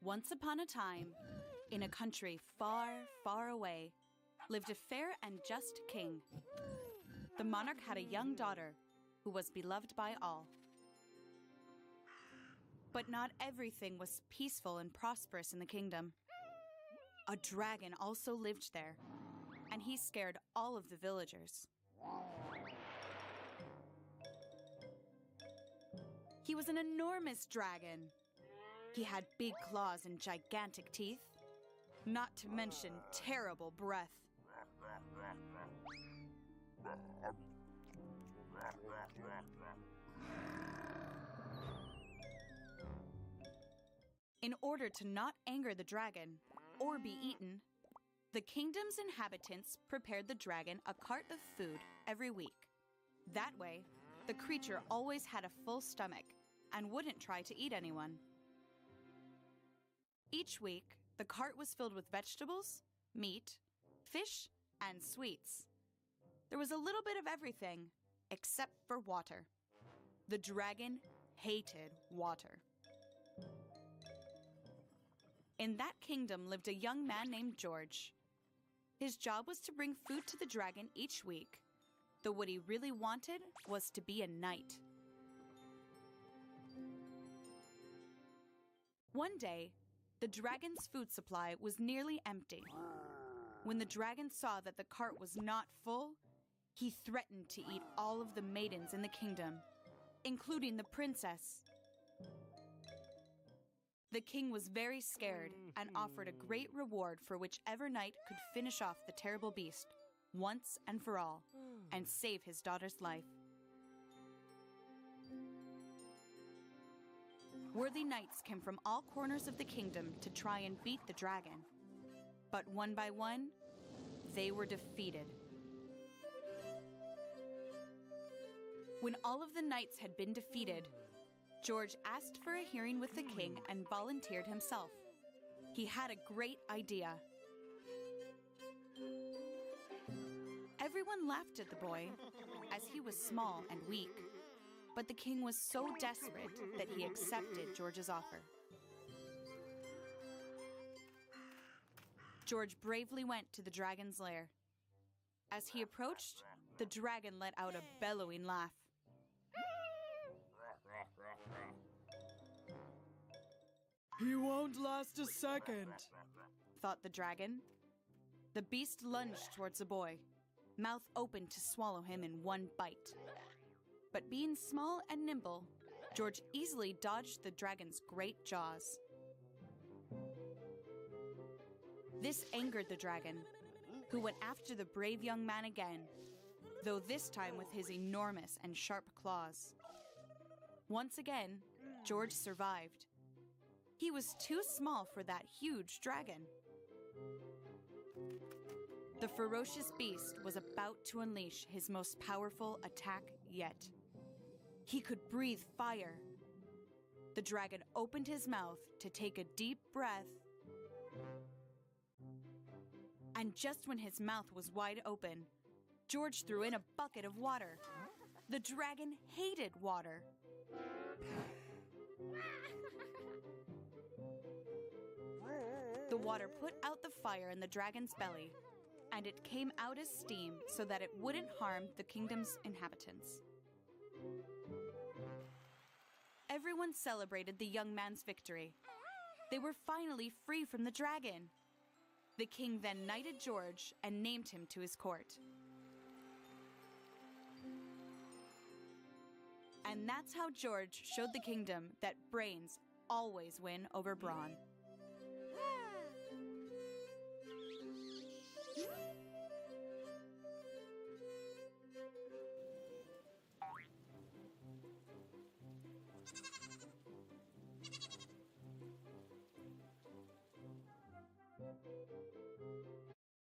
Once upon a time, in a country far, far away, lived a fair and just king. The monarch had a young daughter who was beloved by all. But not everything was peaceful and prosperous in the kingdom. A dragon also lived there, and he scared all of the villagers. He was an enormous dragon. He had big claws and gigantic teeth, not to mention terrible breath. In order to not anger the dragon or be eaten, the kingdom's inhabitants prepared the dragon a cart of food every week. That way, the creature always had a full stomach and wouldn't try to eat anyone. Each week, the cart was filled with vegetables, meat, fish, and sweets. There was a little bit of everything, except for water. The dragon hated water. In that kingdom lived a young man named George. His job was to bring food to the dragon each week, though what he really wanted was to be a knight. One day, the dragon's food supply was nearly empty. When the dragon saw that the cart was not full, he threatened to eat all of the maidens in the kingdom, including the princess. The king was very scared and offered a great reward for whichever knight could finish off the terrible beast once and for all and save his daughter's life. Worthy knights came from all corners of the kingdom to try and beat the dragon. But one by one, they were defeated. When all of the knights had been defeated, George asked for a hearing with the king and volunteered himself. He had a great idea. Everyone laughed at the boy, as he was small and weak. But the king was so desperate that he accepted George's offer. George bravely went to the dragon's lair. As he approached, the dragon let out a bellowing laugh. "He won't last a second," thought the dragon. The beast lunged towards the boy, mouth open to swallow him in one bite. But being small and nimble, George easily dodged the dragon's great jaws. This angered the dragon, who went after the brave young man again, though this time with his enormous and sharp claws. Once again, George survived. He was too small for that huge dragon. The ferocious beast was about to unleash his most powerful attack yet. He could breathe fire. The dragon opened his mouth to take a deep breath. And just when his mouth was wide open, George threw in a bucket of water. The dragon hated water. The water put out the fire in the dragon's belly, and it came out as steam so that it wouldn't harm the kingdom's inhabitants. Everyone celebrated the young man's victory. They were finally free from the dragon. The king then knighted George and named him to his court. And that's how George showed the kingdom that brains always win over brawn.